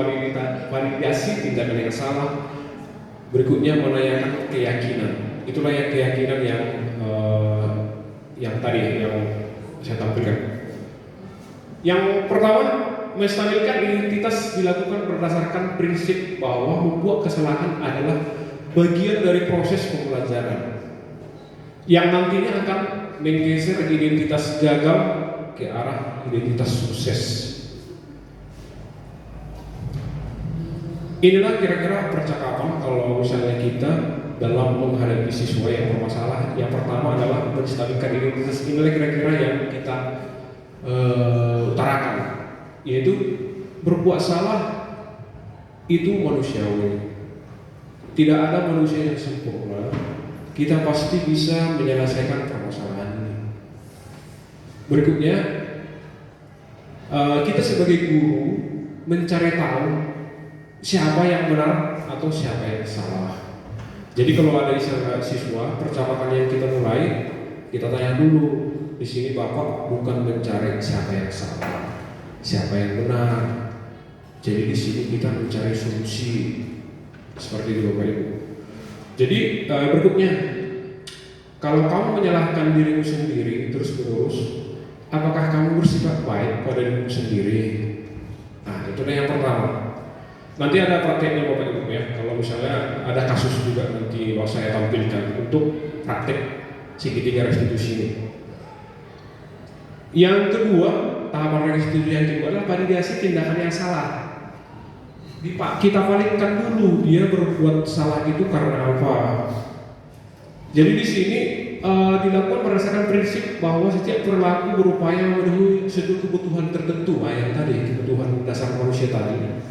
validasi tindakan yang salah, berikutnya menanyakan keyakinan. Itulah yang keyakinan yang tadi yang saya tampilkan. Yang pertama, menstabilkan identitas dilakukan berdasarkan prinsip bahwa membuat kesalahan adalah bagian dari proses pembelajaran yang nantinya akan menggeser identitas gagal ke arah identitas sukses. Inilah kira-kira percakapan kalau misalnya kita dalam menghadapi siswa yang bermasalah. Yang pertama adalah menstabilkan identitas. Inilah kira-kira yang kita utarakan, yaitu berbuat salah itu manusiawi. Tidak ada manusia yang sempurna. Kita pasti bisa menyelesaikan permasalahan ini. Berikutnya, kita sebagai guru mencari tahu siapa yang benar atau siapa yang salah. Jadi kalau ada siswa, percakapan yang kita mulai, kita tanya dulu. Di sini Bapak bukan mencari siapa yang salah, siapa yang benar. Jadi di sini kita mencari solusi. Seperti itu Bapak Ibu. Jadi berikutnya, kalau kamu menyalahkan dirimu sendiri terus-menerus, apakah kamu bersikap baik pada dirimu sendiri? Nah, itu yang pertama. Nanti ada prakteknya Bapak Ibu ya. Kalau misalnya ada kasus juga nanti saya tampilkan untuk praktek segitiga restitusi ini. Yang kedua, tahapan restitusi yang kedua adalah validasi tindakan yang salah. Kita validkan dulu dia berbuat salah itu karena apa. Jadi di sini dilakukan berdasarkan prinsip bahwa setiap perilaku berupaya memenuhi suatu kebutuhan tertentu, yang tadi kebutuhan dasar manusia tadi.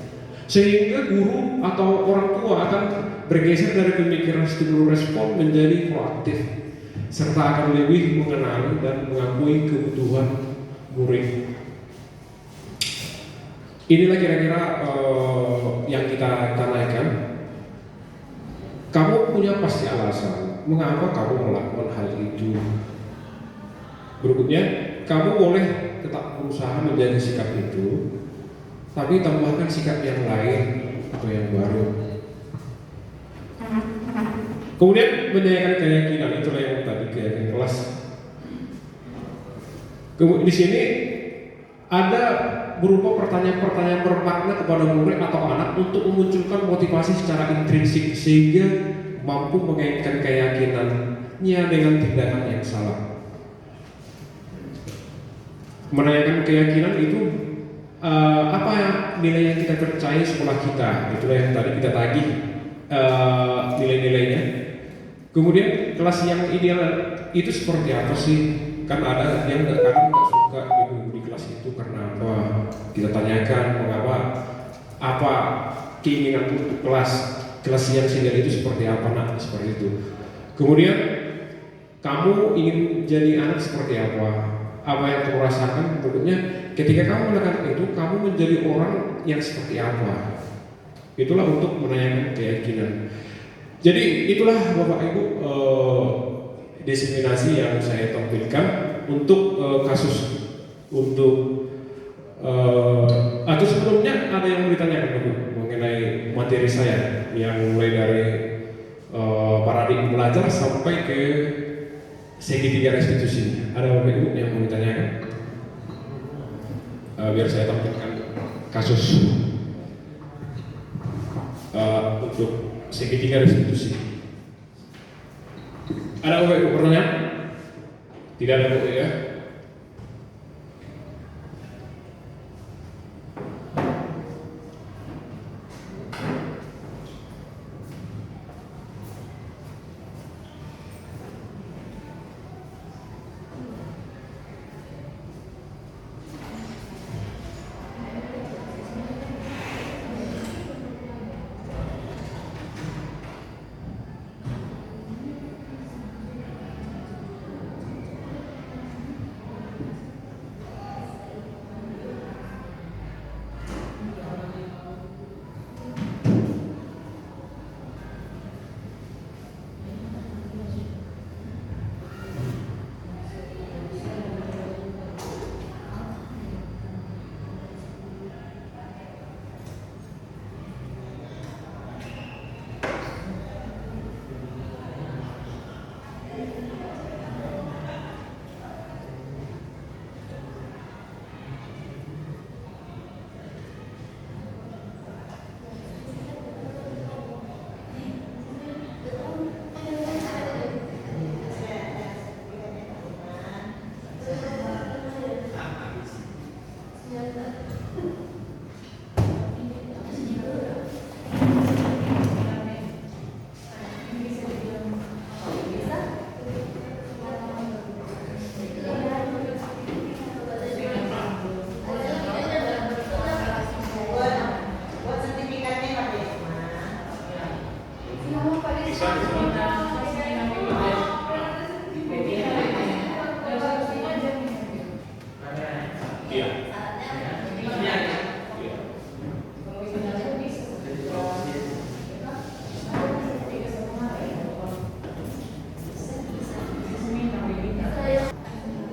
Sehingga guru atau orang tua akan bergeser dari pemikiran stimulus respon menjadi proaktif, serta akan lebih mengenali dan mengakui kebutuhan murid. Inilah kira-kira yang kita tanyakan. Kamu punya pasti alasan mengapa kamu melakukan hal itu. Berikutnya, kamu boleh tetap berusaha menjaga sikap itu, tapi tambahkan sikap yang lain atau yang baru. Kemudian menanyakan keyakinan, itulah yang tadi keyakinan kelas. Kemudian di sini ada berupa pertanyaan-pertanyaan bermakna kepada murid atau anak untuk memunculkan motivasi secara intrinsik sehingga mampu mengaitkan keyakinannya dengan tindakan yang salah. Menanyakan keyakinan itu apa yang nilai yang kita percaya sekolah kita, itulah yang tadi kita tagih nilai-nilainya. Kemudian kelas yang ideal itu seperti apa sih? Kan ada yang kadang nggak suka ibu di kelas itu karena apa? Kita tanyakan mengapa, apa keinginan untuk kelas yang ideal itu seperti apa, nak, seperti itu. Kemudian kamu ingin jadi anak seperti apa? Apa yang kamu rasakan? Menurutnya ketika kamu melakukan itu, kamu menjadi orang yang seperti apa? Itulah untuk menanyakan keyakinan. Jadi itulah Bapak Ibu diseminasi yang saya tampilkan untuk kasus untuk atau sebelumnya ada yang mau ditanyakan dulu mengenai materi saya yang mulai dari paradigma belajar sampai ke segitiga restitusi. Ada Bapak Ibu yang mau ditanyakan? Biar saya tampilkan kasus untuk segitiga restitusi. Ada Bapak Ibu pertanyaan? Tidak ada Bapak ya?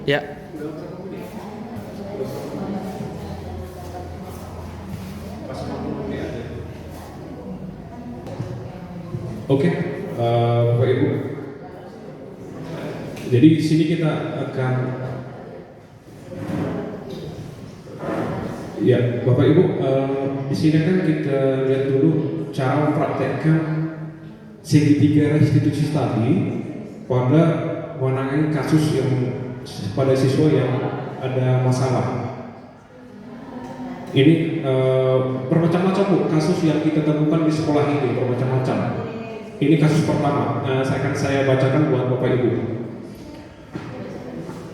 Ya. Oke, Bapak Ibu. Jadi di sini kita akan, ya Bapak Ibu, di sini kan kita lihat dulu cara mempraktekkan segitiga restitusi tadi pada menangani kasus yang pada siswa yang ada masalah. Ini bermacam-macam Bu, kasus yang kita temukan di sekolah ini bermacam-macam. Ini kasus pertama, akan saya bacakan buat Bapak Ibu.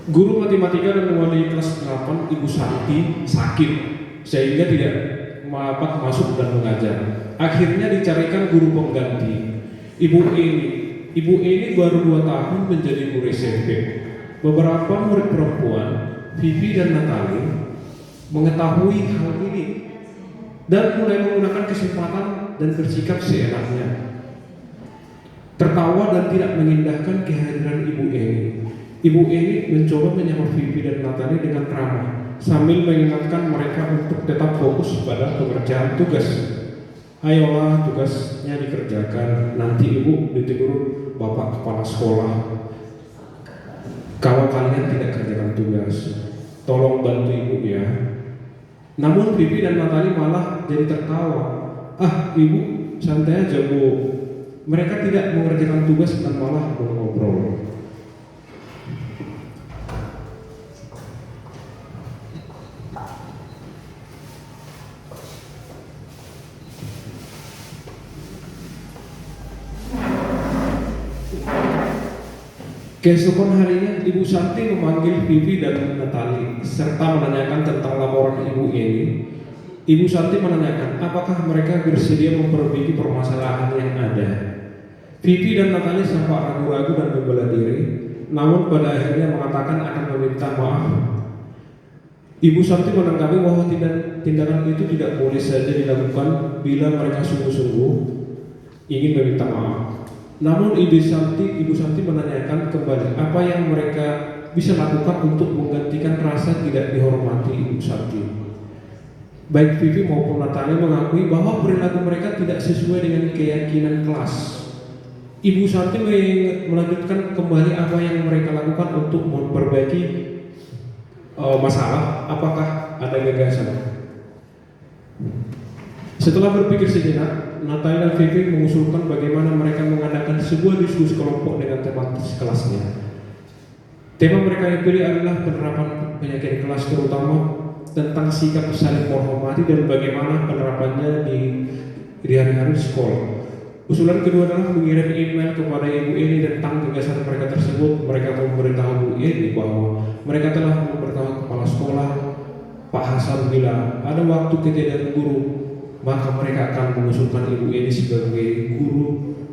Guru matematika dan wali kelas 8 Ibu Santi sakit sehingga tidak dapat masuk dan mengajar. Akhirnya dicarikan guru pengganti. Ibu ini baru 2 tahun menjadi guru SMP. Beberapa murid perempuan, Vivi dan Natali, mengetahui hal ini dan mulai menggunakan kesempatan dan bersikap seenaknya. Tertawa dan tidak mengindahkan kehadiran Ibu Eni. Ibu Eni mencoba menyapa Vivi dan Natali dengan ramah sambil mengingatkan mereka untuk tetap fokus pada pengerjaan tugas. ayolah tugasnya dikerjakan, nanti ibu ditegur bapak kepala sekolah kalau kalian tidak kerjakan tugas, tolong bantu ibu ya. Namun Vivi dan Natali malah jadi tertawa. Ah ibu santai aja bu, mereka tidak mengerjakan tugas dan malah ngobrol. Keesokan harinya, Ibu Santi memanggil Vivi dan Natali serta menanyakan tentang laporan Ibu ini. Ibu Santi menanyakan apakah mereka bersedia memperbaiki permasalahan yang ada. Vivi dan Natali sempat ragu-ragu dan membela diri, namun pada akhirnya mengatakan akan meminta maaf. Ibu Santi menanggapi bahwa tindakan itu tidak boleh saja dilakukan bila mereka sungguh-sungguh ingin meminta maaf. Namun Ibu Santi menanyakan kembali apa yang mereka bisa lakukan untuk menggantikan rasa tidak dihormati Ibu Santi. Baik Vivi maupun Natali mengakui bahwa perilaku mereka tidak sesuai dengan keyakinan kelas. Ibu Santi melanjutkan kembali apa yang mereka lakukan untuk memperbaiki masalah. Apakah ada gagasan? Setelah berpikir sejenak, Natali dan Vivi mengusulkan bagaimana mereka mengadakan sebuah diskusi kelompok dengan teman kelasnya. Tema mereka yang pilih adalah penerapan penyakitan kelas, terutama tentang sikap saling menghormati dan bagaimana penerapannya di hari-hari sekolah. Usulan kedua adalah mengirim email kepada Ibu Eni tentang gagasan mereka tersebut. Mereka memberitahu Bu Eni bahwa mereka telah memberitahu kepala sekolah Pak Hasan bila ada waktu ketiadaan guru, maka mereka akan mengusulkan Ibu Eni sebagai guru.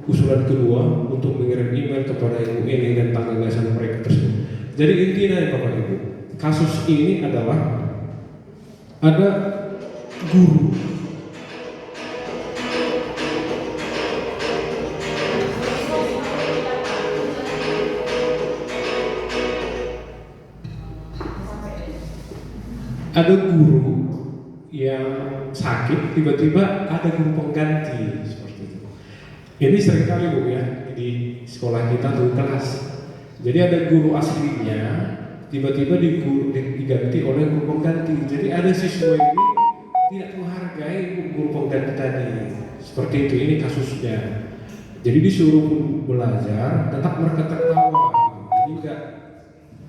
Usulan kedua untuk mengirim email kepada Ibu Eni tentang gagasan mereka tersebut. Jadi intinya ya Bapak Ibu, kasus ini adalah ada guru yang sakit, tiba-tiba ada guru pengganti seperti itu. Ini sering kali Bu ya di sekolah kita tuh kelas. Jadi ada guru aslinya, tiba-tiba diganti oleh guru pengganti. Jadi ada siswa ini tidak menghargai guru pengganti tadi. Seperti itu, ini kasusnya. Jadi disuruh belajar, tetap mereka tertawa. Jadi tidak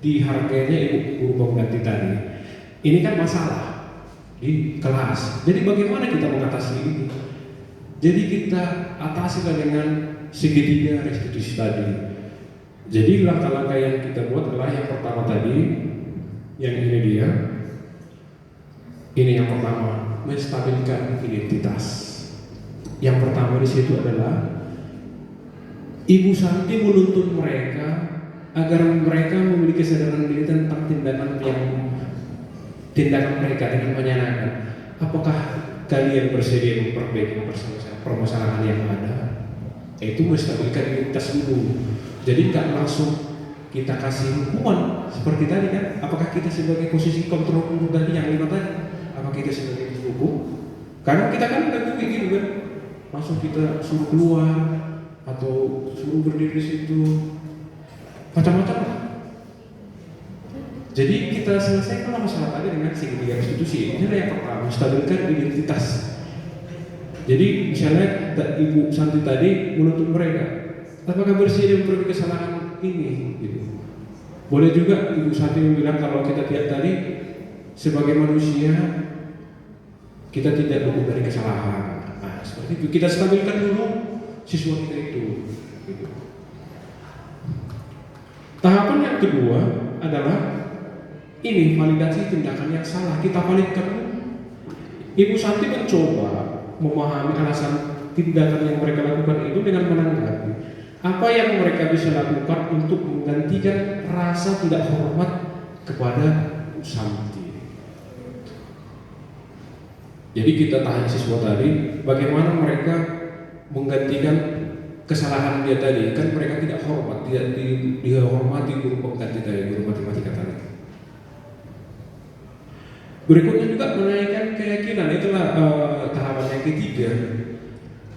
dihargainya guru pengganti tadi. Ini kan masalah di kelas. Jadi bagaimana kita mengatasi ini? Jadi kita atasi dengan segitiga restitusi tadi. Jadi langkah-langkah yang kita buat adalah yang pertama tadi, yang ini dia. Ini yang pertama, menstabilkan identitas. Yang pertama di situ adalah Ibu Santi menuntut mereka agar mereka memiliki kesadaran diri tentang tindakan mereka dengan menyenangkan. Apakah kalian bersedia memperbaiki permasalahan yang ada? Itu menstabilkan identitas dulu. Jadi nggak langsung kita kasih hukuman seperti tadi kan? Apakah kita sebagai posisi kontrol guru tadi yang 5 tadi? Apakah kita sebagai hukum? Karena kita kan udah gitu kan, langsung kita suruh keluar atau suruh berdiri di situ, macam-macam lah. Jadi kita selesaikan masalah tadi dengan segitiga restitusi. Ini yang pertama, menstabilkan identitas. Jadi misalnya Ibu Santi tadi menuntut mereka, apakah bersedia memperbaiki kesalahan ini? Gitu. Boleh juga Ibu Santi bilang kalau kita lihat tadi sebagai manusia kita tidak luput dari kesalahan. Nah, seperti itu kita stabilkan dulu siswa kita itu. Gitu. Tahapan yang kedua adalah ini validasi tindakan yang salah, kita validkan. Ibu Santi mencoba memahami alasan tindakan yang mereka lakukan itu dengan menanggapi apa yang mereka bisa lakukan untuk menggantikan rasa tidak hormat kepada Ibu Santi. Jadi kita tanya siswa tadi, bagaimana mereka menggantikan kesalahan dia tadi? Kan mereka tidak hormat, tidak dihormati guru pengganti tadi, guru matematika tadi. Berikutnya juga menaikkan keyakinan, itulah tahapan yang ketiga.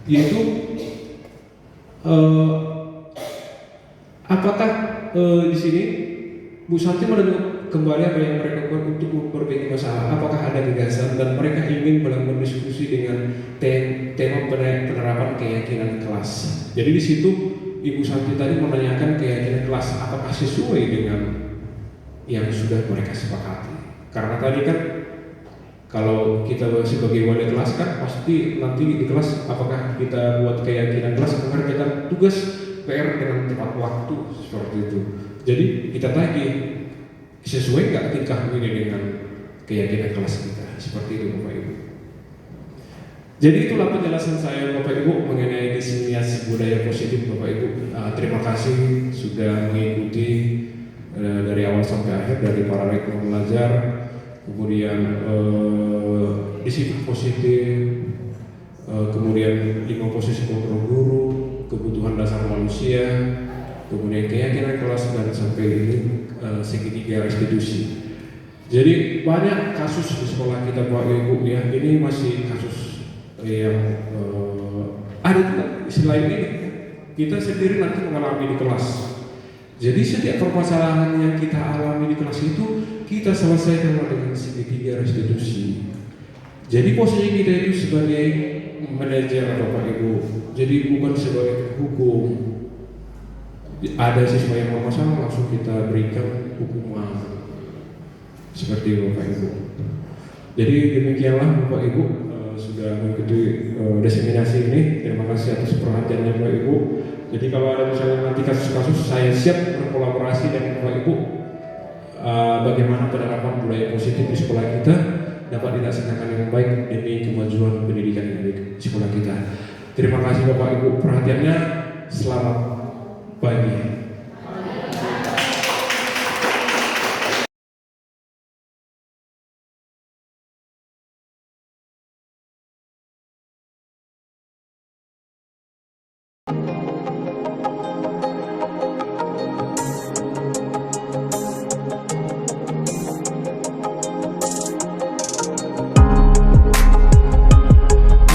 yaitu apakah di sini Bu Santi menunjuk kembali apa yang mereka lakukan untuk memperbaiki masalah? Apakah ada gagasan dan mereka ingin melakukan diskusi dengan tema penerapan keyakinan kelas? Jadi di situ Ibu Santi tadi menanyakan keyakinan kelas apakah sesuai dengan yang sudah mereka sepakati? Karena tadi kan kalau kita sebagai wali kelas kan pasti nanti di kelas apakah kita buat keyakinan kelas mengerjakan tugas PR dengan tepat waktu seperti itu. Jadi kita tagih sesuai nggak tingkah ini dengan keyakinan kelas kita seperti itu Bapak Ibu. Jadi itulah penjelasan saya Bapak Ibu mengenai diseminasi budaya positif Bapak Ibu. Terima kasih sudah mengikuti dari awal sampai akhir dari para rektor belajar, kemudian disiplin positif, kemudian 5 posisi kontrol guru, kebutuhan dasar manusia, kemudian keyakinan kelas dan sampai ini segitiga restitusi. Jadi banyak kasus di sekolah kita Bapak Ibu ya, ini masih kasus yang ada juga selain ini kita sendiri nanti mengalami di kelas. Jadi setiap permasalahan yang kita alami di kelas itu kita selesaikan dengan segitiga restitusi. Jadi posisi kita itu sebagai manajer Bapak Ibu, jadi bukan sebagai hukum. Ada siswa yang bermasalah langsung kita berikan hukuman seperti Bapak Ibu. Jadi demikianlah Bapak Ibu sudah mengikuti diseminasi ini. Terima kasih atas perhatiannya Bapak Ibu. Jadi kalau ada misalnya nanti kasus-kasus, saya siap berkolaborasi dengan Bapak Ibu bagaimana penerapan budaya positif di sekolah kita dapat dilaksanakan dengan baik demi kemajuan pendidikan yang di sekolah kita. Terima kasih Bapak Ibu perhatiannya. Selamat pagi.